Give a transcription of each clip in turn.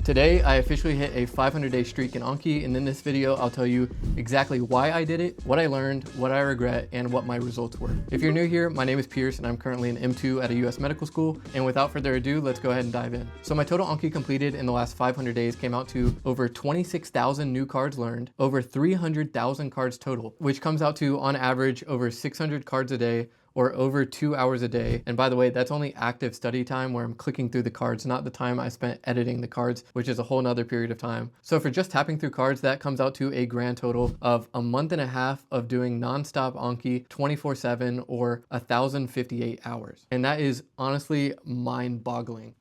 Today, I officially hit a 500-day streak in Anki, and in this video, I'll tell you exactly why I did it, what I learned, what I regret, and what my results were. If you're new here, my name is Pierce, and I'm currently an M2 at a US medical school, and without further ado, let's go ahead and dive in. So my total Anki completed in the last 500 days came out to over 26,000 new cards learned, over 300,000 cards total, which comes out to, on average, over 600 cards a day, or over 2 hours a day. And by the way, that's only active study time where I'm clicking through the cards, not the time I spent editing the cards, which is a whole nother period of time. So for just tapping through cards, that comes out to a grand total of a month and a half of doing nonstop Anki 24/7 or 1,058 hours. And that is honestly mind-boggling.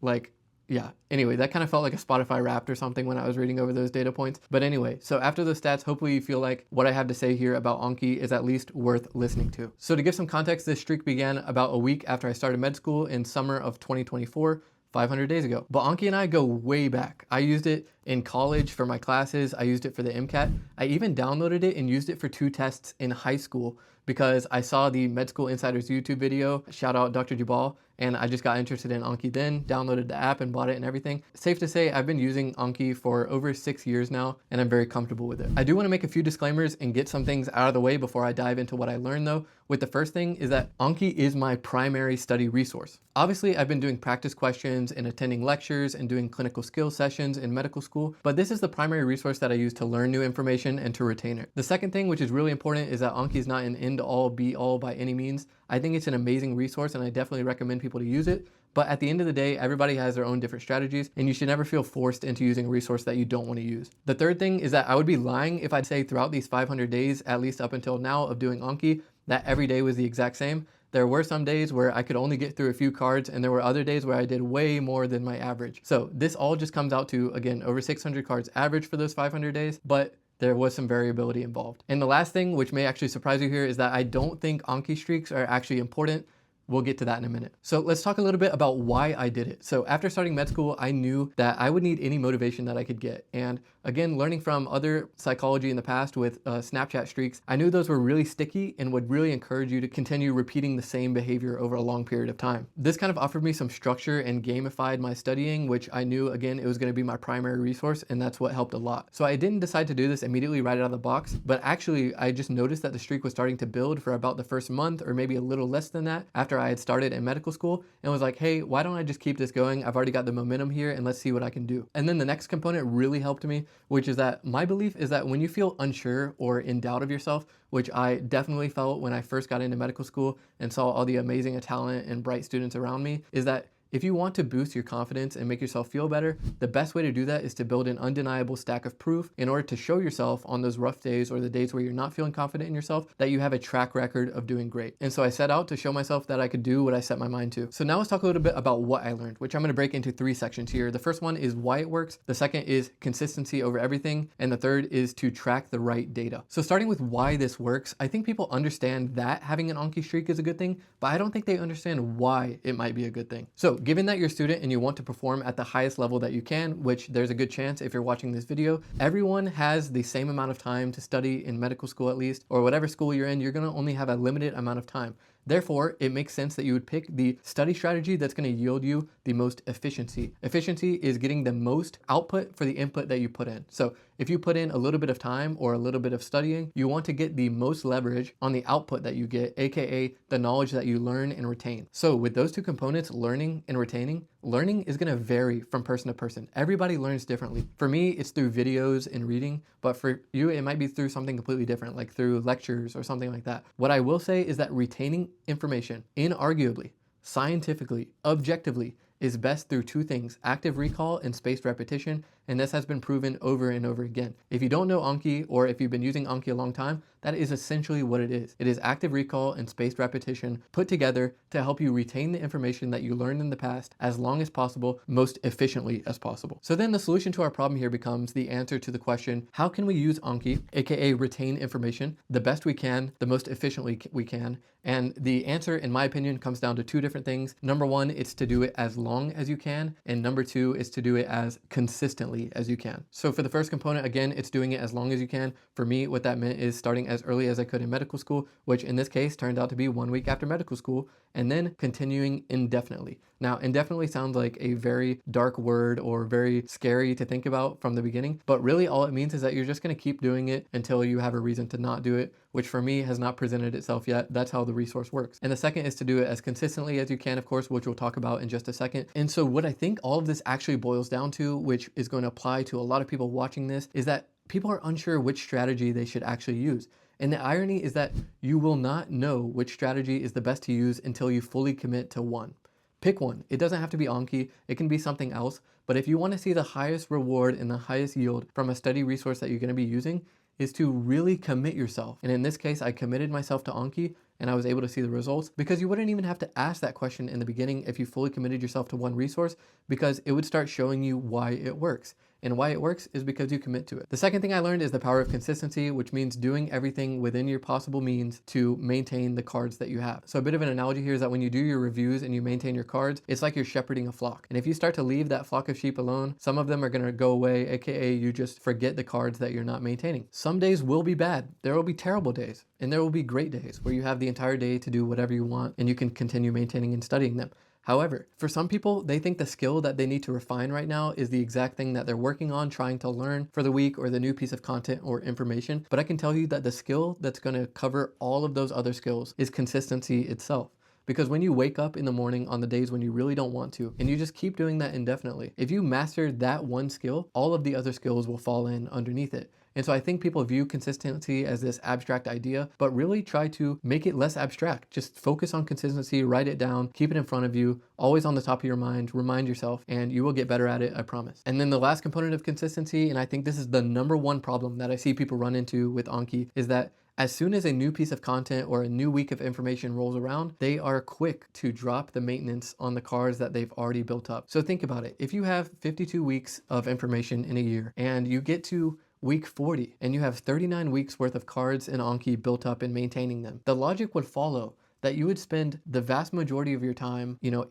Yeah, anyway, that kind of felt like a Spotify Wrapped or something when I was reading over those data points. But anyway, so after those stats, hopefully you feel like what I have to say here about Anki is at least worth listening to. So to give some context, this streak began about a week after I started med school in summer of 2024. 500 days ago. But Anki and I go way back. I used it in college for my classes. I used it for the MCAT. I even downloaded it and used it for 2 tests in high school because I saw the Med School Insiders YouTube video, shout out Dr. Jabal, and I just got interested in Anki then, downloaded the app and bought it and everything. Safe to say, I've been using Anki for over 6 years now, and I'm very comfortable with it. I do want to make a few disclaimers and get some things out of the way before I dive into what I learned though. With the first thing is that Anki is my primary study resource. Obviously, I've been doing practice questions and attending lectures and doing clinical skills sessions in medical school, but this is the primary resource that I use to learn new information and to retain it. The second thing, which is really important, is that Anki is not an end-all be-all by any means. I think it's an amazing resource and I definitely recommend people to use it. But at the end of the day, everybody has their own different strategies and you should never feel forced into using a resource that you don't want to use. The third thing is that I would be lying if I'd say throughout these 500 days, at least up until now of doing Anki, that every day was the exact same. There were some days where I could only get through a few cards and there were other days where I did way more than my average. So this all just comes out to, again, over 600 cards average for those 500 days, but there was some variability involved. And the last thing, which may actually surprise you here, is that I don't think Anki streaks are actually important. We'll get to that in a minute. So let's talk a little bit about why I did it. So after starting med school, I knew that I would need any motivation that I could get. And again, learning from other psychology in the past with Snapchat streaks, I knew those were really sticky and would really encourage you to continue repeating the same behavior over a long period of time. This kind of offered me some structure and gamified my studying, which I knew, again, it was gonna be my primary resource, and that's what helped a lot. So I didn't decide to do this immediately right out of the box, but actually I just noticed that the streak was starting to build for about the first month or maybe a little less than that after I had started in medical school and was like, hey, why don't I just keep this going? I've already got the momentum here and let's see what I can do. And then the next component really helped me, which is that my belief is that when you feel unsure or in doubt of yourself, which I definitely felt when I first got into medical school and saw all the amazing talent and bright students around me, is that if you want to boost your confidence and make yourself feel better, the best way to do that is to build an undeniable stack of proof in order to show yourself on those rough days or the days where you're not feeling confident in yourself that you have a track record of doing great. And so I set out to show myself that I could do what I set my mind to. So now let's talk a little bit about what I learned, which I'm going to break into 3 sections here. The first one is why it works. The second is consistency over everything. And the third is to track the right data. So starting with why this works, I think people understand that having an Anki streak is a good thing, but I don't think they understand why it might be a good thing. So given that you're a student and you want to perform at the highest level that you can, which there's a good chance if you're watching this video, everyone has the same amount of time to study in medical school at least, or whatever school you're in, you're gonna only have a limited amount of time. Therefore, it makes sense that you would pick the study strategy that's going to yield you the most efficiency. Efficiency is getting the most output for the input that you put in. So if you put in a little bit of time or a little bit of studying, you want to get the most leverage on the output that you get, aka the knowledge that you learn and retain. So with those 2 components, learning and retaining, learning is going to vary from person to person. Everybody learns differently. For me, it's through videos and reading, but for you, it might be through something completely different, like through lectures or something like that. What I will say is that retaining information, inarguably, scientifically, objectively, is best through 2 things, active recall and spaced repetition, and this has been proven over and over again. If you don't know Anki, or if you've been using Anki a long time, that is essentially what it is. It is active recall and spaced repetition put together to help you retain the information that you learned in the past as long as possible, most efficiently as possible. So then the solution to our problem here becomes the answer to the question, how can we use Anki, aka retain information, the best we can, the most efficiently we can? And the answer, in my opinion, comes down to 2 different things. Number 1, it's to do it as long as you can, and number 2 is to do it as consistently as you can. So for the first component, again, it's doing it as long as you can. For me, what that meant is starting as early as I could in medical school, which in this case turned out to be 1 week after medical school, and then continuing indefinitely. Now, indefinitely sounds like a very dark word or very scary to think about from the beginning, but really all it means is that you're just going to keep doing it until you have a reason to not do it, which for me has not presented itself yet. That's how the resource works. And the second is to do it as consistently as you can, of course, which we'll talk about in just a second. And so what I think all of this actually boils down to, which is going to apply to a lot of people watching this, is that people are unsure which strategy they should actually use. And the irony is that you will not know which strategy is the best to use until you fully commit to one. Pick one. It doesn't have to be Anki. It can be something else. But if you want to see the highest reward and the highest yield from a study resource that you're going to be using, is to really commit yourself. And in this case, I committed myself to Anki and I was able to see the results, because you wouldn't even have to ask that question in the beginning if you fully committed yourself to one resource, because it would start showing you why it works. And why it works is because you commit to it. The second thing I learned is the power of consistency, which means doing everything within your possible means to maintain the cards that you have. So a bit of an analogy here is that when you do your reviews and you maintain your cards, it's like you're shepherding a flock. And if you start to leave that flock of sheep alone, some of them are gonna go away, aka you just forget the cards that you're not maintaining. Some days will be bad. There will be terrible days. And there will be great days where you have the entire day to do whatever you want and you can continue maintaining and studying them. However, for some people, they think the skill that they need to refine right now is the exact thing that they're working on, trying to learn for the week or the new piece of content or information. But I can tell you that the skill that's going to cover all of those other skills is consistency itself. Because when you wake up in the morning on the days when you really don't want to, and you just keep doing that indefinitely, if you master that one skill, all of the other skills will fall in underneath it. And so I think people view consistency as this abstract idea, but really try to make it less abstract. Just focus on consistency, write it down, keep it in front of you, always on the top of your mind, remind yourself, and you will get better at it, I promise. And then the last component of consistency, and I think this is the number one problem that I see people run into with Anki, is that as soon as a new piece of content or a new week of information rolls around, they are quick to drop the maintenance on the cards that they've already built up. So think about it. If you have 52 weeks of information in a year and you get to week 40 and you have 39 weeks worth of cards in Anki built up and maintaining them, the logic would follow that you would spend the vast majority of your time, 80%,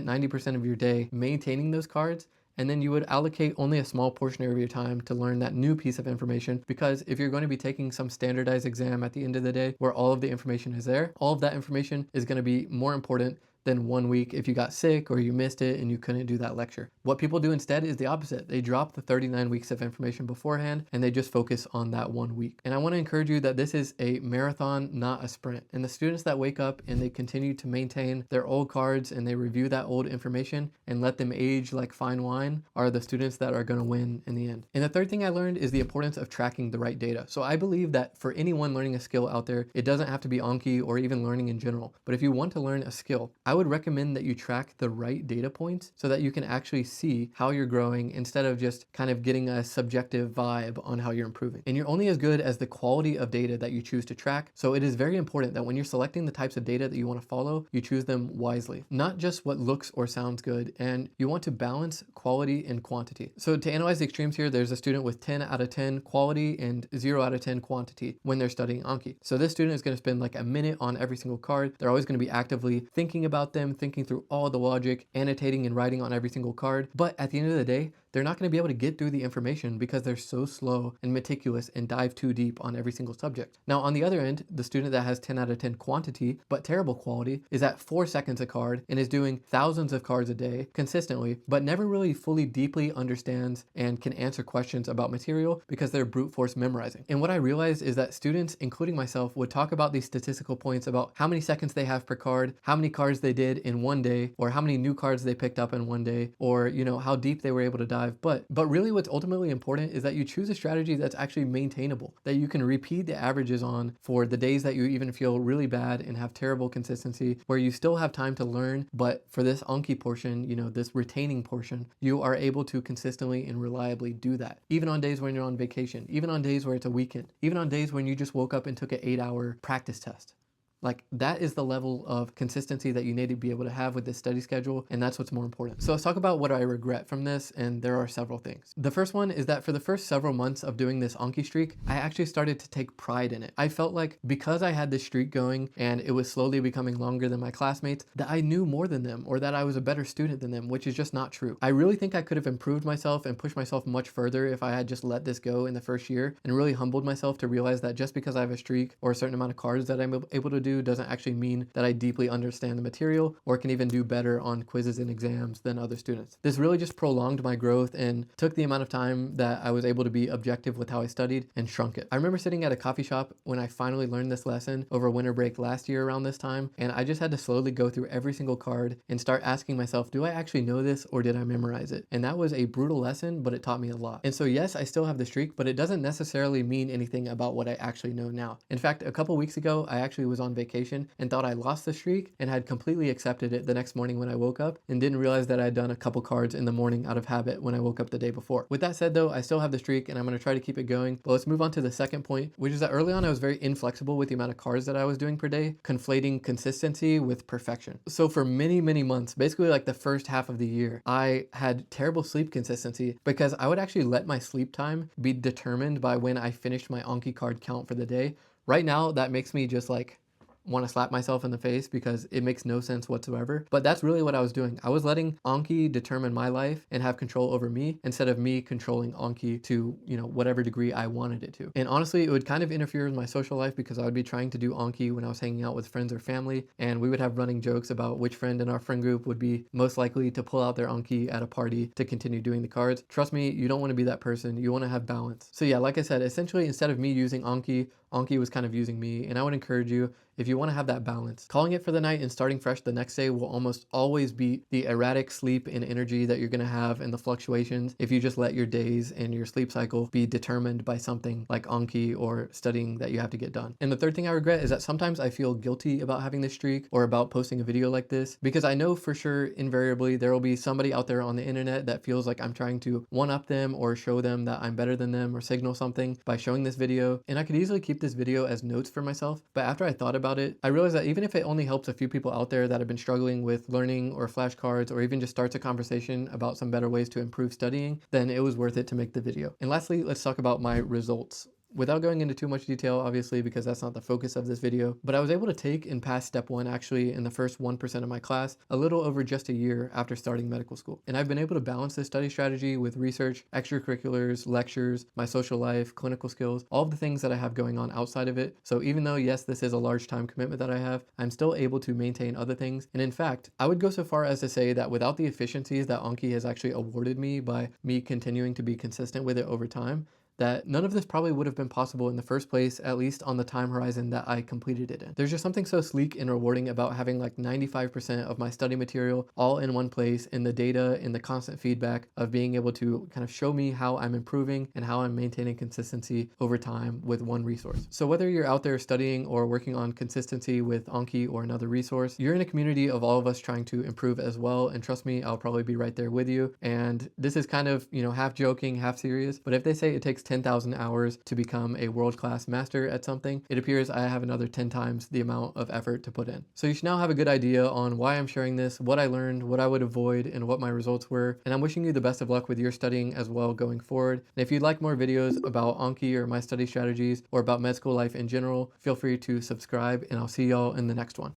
90% of your day maintaining those cards. And then you would allocate only a small portion of your time to learn that new piece of information, because if you're going to be taking some standardized exam at the end of the day where all of the information is there, all of that information is going to be more important than 1 week if you got sick or you missed it and you couldn't do that lecture. What people do instead is the opposite. They drop the 39 weeks of information beforehand and they just focus on that 1 week. And I want to encourage you that this is a marathon, not a sprint. And the students that wake up and they continue to maintain their old cards and they review that old information and let them age like fine wine are the students that are going to win in the end. And the third thing I learned is the importance of tracking the right data. So I believe that for anyone learning a skill out there, it doesn't have to be Anki or even learning in general. But if you want to learn a skill, I would recommend that you track the right data points so that you can actually see how you're growing instead of just kind of getting a subjective vibe on how you're improving. And you're only as good as the quality of data that you choose to track. So it is very important that when you're selecting the types of data that you want to follow, you choose them wisely, not just what looks or sounds good. And you want to balance quality and quantity. So to analyze the extremes here, there's a student with 10 out of 10 quality and 0 out of 10 quantity when they're studying Anki. So this student is going to spend like a minute on every single card. They're always going to be actively thinking about them, thinking through all the logic, annotating and writing on every single card. But at the end of the day, they're not going to be able to get through the information because they're so slow and meticulous and dive too deep on every single subject. Now, on the other end, the student that has 10 out of 10 quantity, but terrible quality, is at 4 seconds a card and is doing thousands of cards a day consistently, but never really fully deeply understands and can answer questions about material because they're brute force memorizing. And what I realized is that students, including myself, would talk about these statistical points about how many seconds they have per card, how many cards they did in one day, or how many new cards they picked up in one day, or how deep they were able to dive. But really what's ultimately important is that you choose a strategy that's actually maintainable, that you can repeat the averages on for the days that you even feel really bad and have terrible consistency, where you still have time to learn. But for this Anki portion, this retaining portion, you are able to consistently and reliably do that. Even on days when you're on vacation, even on days where it's a weekend, even on days when you just woke up and took an 8-hour practice test. Like, that is the level of consistency that you need to be able to have with this study schedule, and that's what's more important. So let's talk about what I regret from this, and there are several things. The first one is that for the first several months of doing this Anki streak, I actually started to take pride in it. I felt like because I had this streak going and it was slowly becoming longer than my classmates, that I knew more than them or that I was a better student than them, which is just not true. I really think I could have improved myself and pushed myself much further if I had just let this go in the first year and really humbled myself to realize that just because I have a streak or a certain amount of cards that I'm able to do do doesn't actually mean that I deeply understand the material or can even do better on quizzes and exams than other students. This really just prolonged my growth and took the amount of time that I was able to be objective with how I studied and shrunk it. I remember sitting at a coffee shop when I finally learned this lesson over winter break last year around this time, and I just had to slowly go through every single card and start asking myself, do I actually know this or did I memorize it? And that was a brutal lesson, but it taught me a lot. And so yes, I still have the streak, but it doesn't necessarily mean anything about what I actually know now. In fact, a couple weeks ago, I actually was on vacation and thought I lost the streak and had completely accepted it the next morning when I woke up and didn't realize that I had done a couple cards in the morning out of habit when I woke up the day before. With that said though, I still have the streak and I'm going to try to keep it going. But let's move on to the second point, which is that early on I was very inflexible with the amount of cards that I was doing per day, conflating consistency with perfection. So for many months, basically like the first half of the year, I had terrible sleep consistency because I would actually let my sleep time be determined by when I finished my Anki card count for the day. Right now, that makes me just like want to slap myself in the face because it makes no sense whatsoever. But that's really what I was doing. I was letting Anki determine my life and have control over me instead of me controlling Anki to, whatever degree I wanted it to. And honestly, it would kind of interfere with my social life because I would be trying to do Anki when I was hanging out with friends or family, and we would have running jokes about which friend in our friend group would be most likely to pull out their Anki at a party to continue doing the cards. Trust me, you don't want to be that person. You want to have balance. So yeah, like I said, essentially instead of me using Anki was kind of using me, and I would encourage you, if you want to have that balance, calling it for the night and starting fresh the next day will almost always beat the erratic sleep and energy that you're going to have and the fluctuations if you just let your days and your sleep cycle be determined by something like Anki or studying that you have to get done. And the third thing I regret is that sometimes I feel guilty about having this streak or about posting a video like this because I know for sure invariably there will be somebody out there on the internet that feels like I'm trying to one-up them or show them that I'm better than them or signal something by showing this video. And I could easily keep this video as notes for myself, but after I thought about it, I realized that even if it only helps a few people out there that have been struggling with learning or flashcards or even just starts a conversation about some better ways to improve studying, then it was worth it to make the video. And lastly, let's talk about my results. Without going into too much detail, obviously, because that's not the focus of this video, but I was able to take and pass step 1 actually in the first 1% of my class a little over just a year after starting medical school. And I've been able to balance this study strategy with research, extracurriculars, lectures, my social life, clinical skills, all of the things that I have going on outside of it. So even though, yes, this is a large time commitment that I have, I'm still able to maintain other things. And in fact, I would go so far as to say that without the efficiencies that Anki has actually awarded me by me continuing to be consistent with it over time, that none of this probably would have been possible in the first place, at least on the time horizon that I completed it in. There's just something so sleek and rewarding about having like 95% of my study material all in one place, and the data and the constant feedback of being able to kind of show me how I'm improving and how I'm maintaining consistency over time with one resource. So whether you're out there studying or working on consistency with Anki or another resource, you're in a community of all of us trying to improve as well. And trust me, I'll probably be right there with you. And this is kind of, half joking, half serious, but if they say it takes 10,000 hours to become a world-class master at something, it appears I have another 10 times the amount of effort to put in. So you should now have a good idea on why I'm sharing this, what I learned, what I would avoid, and what my results were. And I'm wishing you the best of luck with your studying as well going forward. And if you'd like more videos about Anki or my study strategies or about med school life in general, feel free to subscribe, and I'll see y'all in the next one.